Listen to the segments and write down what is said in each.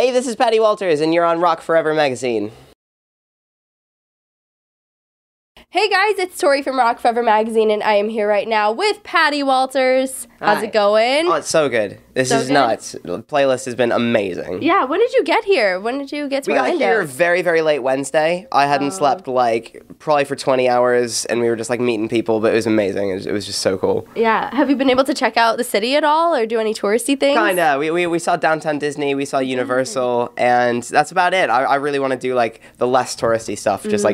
Hey, this is Patty Walters, and you're on Rock Forever Magazine. Hey guys, it's Tori from Rock Forever Magazine, and I am here right now with Patty Walters. How's Hi. it going? Oh, it's so good. This is nuts. The playlist has been amazing. Yeah, when did you get here? When did you get to We got Orlando? here very, very late Wednesday. I hadn't slept, probably for 20 hours, and we were just, meeting people, but it was amazing. It was just so cool. Yeah. Have you been able to check out the city at all, or do any touristy things? Kinda. We saw Downtown Disney, we saw Universal, and that's about it. I really want to do, the less touristy stuff, just,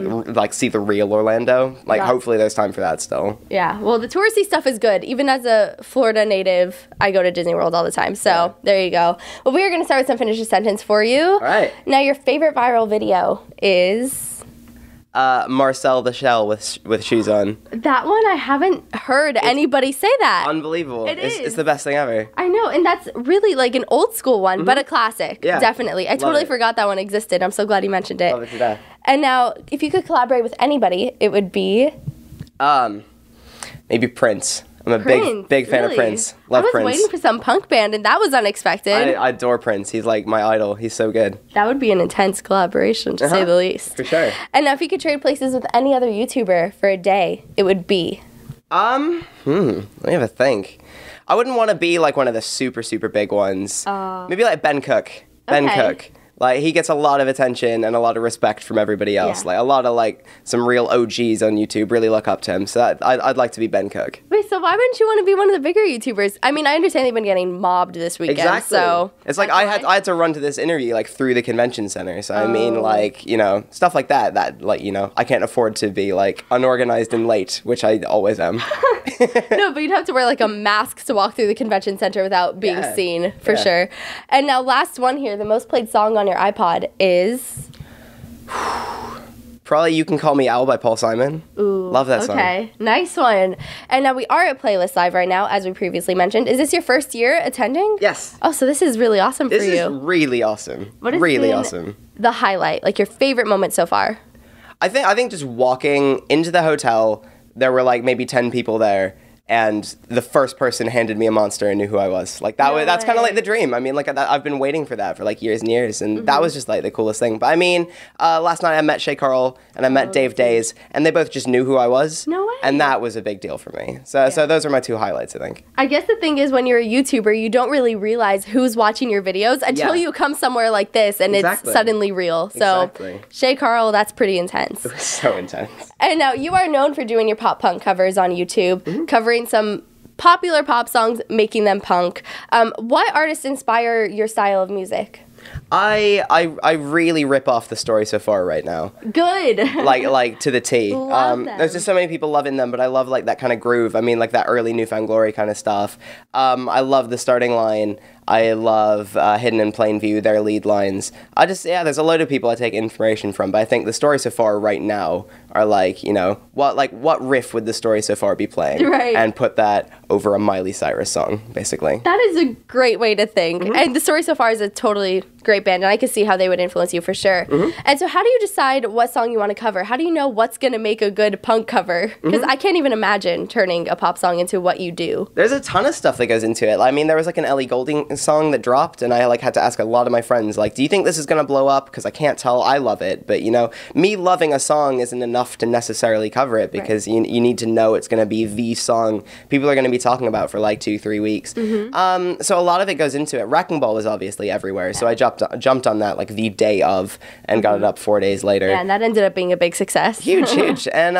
see the real Orlando. Yeah. Hopefully there's time for that still. Yeah. Well, the touristy stuff is good. Even as a Florida native, I go to Disney World all the time. So there you go. Well, we are going to start with some Finish a Sentence for you. All right. Now, your favorite viral video is... Marcel the Shell with shoes on. That one, I haven't heard anybody say that. Unbelievable. Is. It's the best thing ever. I know, and that's really an old school one, but a classic. Yeah. Definitely. I totally it. forgot that one existed. I'm so glad you mentioned it. Love it to death. And now, if you could collaborate with anybody, it would be... Maybe Prince. I'm a Prince, big fan of really? Prince. Love Prince. I was waiting for some punk band, and that was unexpected. I adore Prince. He's my idol. He's so good. That would be an intense collaboration, to say the least. For sure. And now, if you could trade places with any other YouTuber for a day, it would be... Let me have a think. I wouldn't want to be one of the super, super big ones. Maybe Ben Cook. Ben Okay. Cook. He gets a lot of attention and a lot of respect from everybody else. Yeah. A lot of, some real OGs on YouTube really look up to him. So I'd like to be Ben Cook. Wait, so why wouldn't you want to be one of the bigger YouTubers? I mean, I understand they've been getting mobbed this weekend, Exactly. so... It's I had to run to this interview, through the convention center. So, I mean, stuff like that, I can't afford to be, unorganized and late, which I always am. No, but you'd have to wear a mask to walk through the convention center without being seen, for sure. And now, last one here, the most played song on your iPod is... Probably You Can Call Me Al by Paul Simon. Ooh, love that song. Okay, nice one. And now we are at Playlist Live right now, as we previously mentioned. Is this your first year attending? Yes. Oh, so this is really awesome for This you. is really awesome. What has really been awesome. the highlight, your favorite moment so far? I think just walking into the hotel, there were maybe 10 people there. And the first person handed me a Monster and knew who I was. That's kind of the dream. I mean, I've been waiting for that for years and years, and that was just the coolest thing. But I mean, last night I met Shay Carl and I met Dave Days, and they both just knew who I was. No way. And that was a big deal for me. So those are my two highlights, I think. I guess the thing is, when you're a YouTuber, you don't really realize who's watching your videos until you come somewhere like this, and it's suddenly real. So, Exactly. Shay Carl, that's pretty intense. It was so intense. And now, you are known for doing your pop punk covers on YouTube, covering some popular pop songs, making them punk. What artists inspire your style of music? I really rip off The Story So Far right now. Good. To the T. Love them. There's just so many people loving them, but I love that kind of groove. I mean, that early New Found Glory kind of stuff. I love The Starting Line. I love Hidden in Plain View, their lead lines. There's a load of people I take inspiration from, but I think The Story So Far right now are what riff would The Story So Far be playing? Right. And put that over a Miley Cyrus song, basically. That is a great way to think. And The Story So Far is a totally great band, and I could see how they would influence you for sure. And so how do you decide what song you want to cover? How do you know what's going to make a good punk cover? Because I can't even imagine turning a pop song into what you do. There's a ton of stuff that goes into it. I mean, there was an Ellie Goulding song that dropped, and I had to ask a lot of my friends, do you think this is going to blow up? Because I can't tell. I love it. But, me loving a song isn't enough to necessarily cover it, because you need to know it's going to be the song people are going to be talking about for 2-3 weeks. So a lot of it goes into it. Wrecking Ball was obviously everywhere, so I jumped on that the day of and got it up 4 days later. Yeah, and that ended up being a big success. Huge. And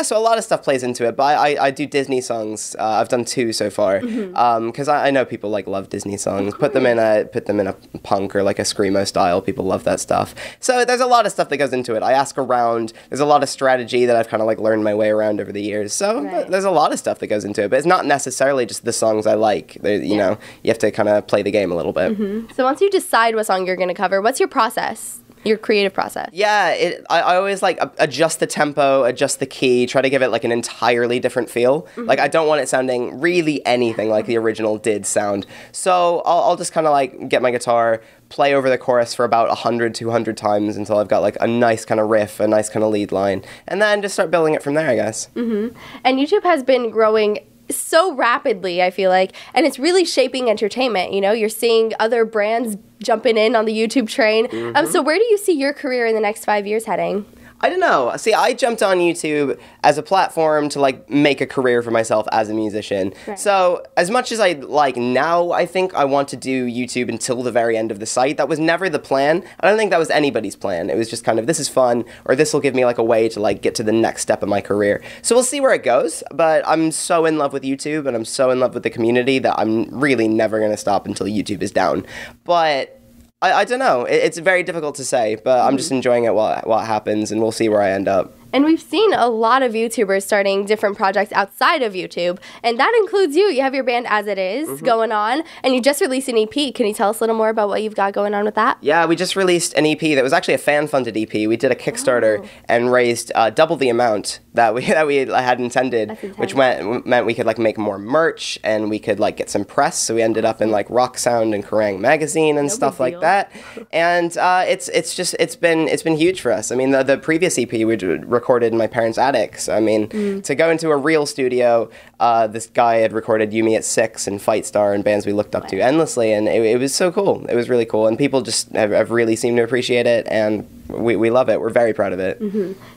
so a lot of stuff plays into it, but I do Disney songs. I've done 2 so far, because I know people love Disney songs. Put them in a punk or a screamo style. People love that stuff. So there's a lot of stuff that goes into it. I ask around. There's a lot of strategy that I've kind of learned my way around over the years. So there's a lot of stuff that goes into it, but it's not necessarily just the songs I like. You know, you have to kind of play the game a little bit. So once you decide what song you're going to cover, what's your process? Your creative process? Yeah, I always adjust the tempo, adjust the key, try to give it an entirely different feel. I don't want it sounding really anything like the original did sound. So I'll just kind of get my guitar, play over the chorus for about 100, 200 times until I've got a nice kind of riff, a nice kind of lead line, and then just start building it from there, I guess. And YouTube has been growing so rapidly, I feel like, and it's really shaping entertainment. You know, you're seeing other brands jumping in on the YouTube train. So where do you see your career in the next 5 years heading? I don't know. See, I jumped on YouTube as a platform to like make a career for myself as a musician. Right. So as much as I like now, I think I want to do YouTube until the very end of the site. That was never the plan. I don't think that was anybody's plan. It was just kind of, this is fun, or this will give me like a way to like get to the next step of my career. So we'll see where it goes. But I'm so in love with YouTube and I'm so in love with the community that I'm really never going to stop until YouTube is down. But I don't know. It's very difficult to say, but I'm just enjoying it while it happens, and we'll see where I end up. And we've seen a lot of YouTubers starting different projects outside of YouTube, and that includes you. You have your band As It Is going on, and you just released an EP. Can you tell us a little more about what you've got going on with that? Yeah, we just released an EP that was actually a fan-funded EP. We did a Kickstarter and raised double the amount that we had intended, which meant we could like make more merch and we could like get some press. So we ended up in like Rock Sound and Kerrang magazine and stuff like that. And it's been huge for us. I mean, the previous EP we recorded in my parents' attic. So I mean, to go into a real studio, this guy had recorded You Me at 6 and Fight Star and bands we looked up to endlessly, and it was so cool. It was really cool, and people just have really seemed to appreciate it, and we love it. We're very proud of it.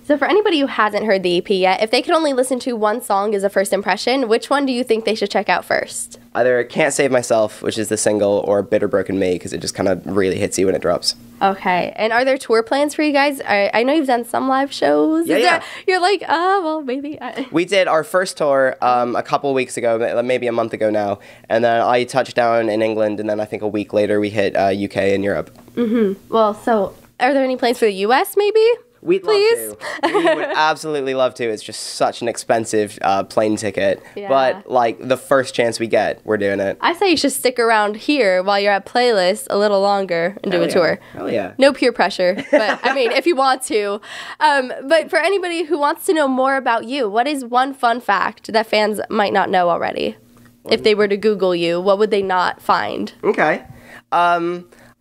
So for anybody who hasn't heard the EP yet, if they could only listen to one song as a first impression, which one do you think they should check out first? Either Can't Save Myself, which is the single, or Bitter Broken Me, because it just kind of really hits you when it drops. Okay. And are there tour plans for you guys? I know you've done some live shows. Yeah. You're like, oh, well, maybe. We did our first tour a couple of weeks ago, maybe a month ago now, and then I touched down in England, and then I think a week later we hit UK and Europe. Well, so are there any plans for the US maybe? We'd Please? love to. We would absolutely love to. It's just such an expensive plane ticket. Yeah. But, like, the first chance we get, we're doing it. I say you should stick around here while you're at Playlist a little longer and do a tour. Hell yeah. No peer pressure, but I mean, if you want to. But for anybody who wants to know more about you, what is one fun fact that fans might not know already? If they were to Google you, what would they not find? Okay.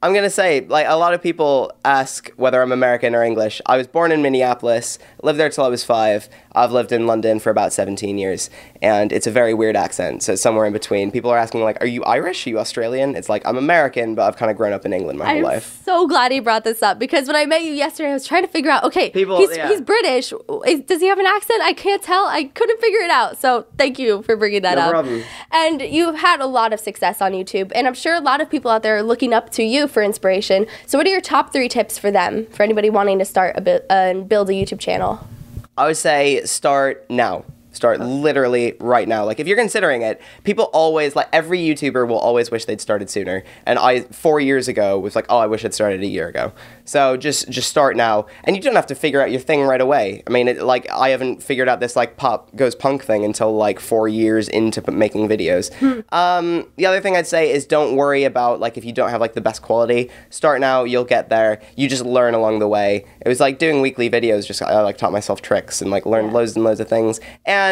I'm going to say, like, a lot of people ask whether I'm American or English. I was born in Minneapolis, lived there till I was 5. I've lived in London for about 17 years, and it's a very weird accent, so it's somewhere in between. People are asking, like, are you Irish? Are you Australian? It's like, I'm American, but I've kind of grown up in England my whole life. I'm so glad he brought this up, because when I met you yesterday, I was trying to figure out, okay, he's British. Does he have an accent? I can't tell. I couldn't figure it out, so thank you for bringing that up. No problem. And you've had a lot of success on YouTube, and I'm sure a lot of people out there are looking up to you for inspiration. So what are your top 3 tips for them, for anybody wanting to start and build a YouTube channel? I would say start now. Start literally right now. Like, if you're considering it, people always, like, every YouTuber will always wish they'd started sooner. And I, 4 years ago, was like, oh, I wish I'd started a year ago. So just start now. And you don't have to figure out your thing right away. I mean, I haven't figured out this, like, pop goes punk thing until, like, 4 years into making videos. The other thing I'd say is don't worry about, like, if you don't have, like, the best quality. Start now, you'll get there. You just learn along the way. It was like doing weekly videos, just, I, like, taught myself tricks and, like, learned loads and loads of things. And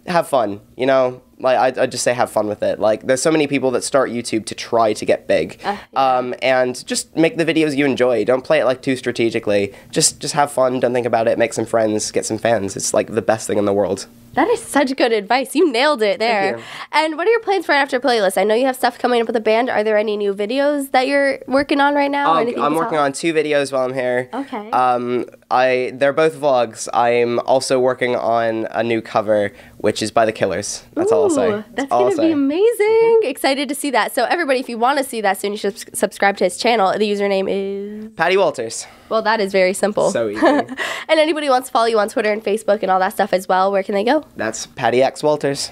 have fun, you know? Like, I'd just say have fun with it. Like, there's so many people that start YouTube to try to get big. And just make the videos you enjoy. Don't play it, like, too strategically. Just have fun, don't think about it, make some friends, get some fans. It's, like, the best thing in the world. That is such good advice. You nailed it there. Thank you. And what are your plans for after Playlist? I know you have stuff coming up with the band. Are there any new videos that you're working on right now? I'm working on 2 videos while I'm here. Okay. They're both vlogs. I'm also working on a new cover, which is by The Killers. That's all I'll say. That's going to be amazing. Excited to see that. So everybody, if you want to see that soon, you should subscribe to his channel. The username is... Patty Walters. Well, that is very simple. So easy. And anybody who wants to follow you on Twitter and Facebook and all that stuff as well, where can they go? That's Patty X Walters.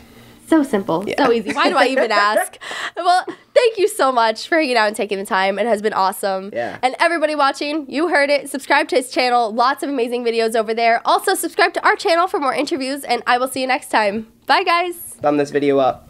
So simple. Yeah. So easy. Why do I even ask? Well, thank you so much for hanging out and taking the time. It has been awesome. Yeah. And everybody watching, you heard it. Subscribe to his channel. Lots of amazing videos over there. Also, subscribe to our channel for more interviews, and I will see you next time. Bye, guys. Thumb this video up.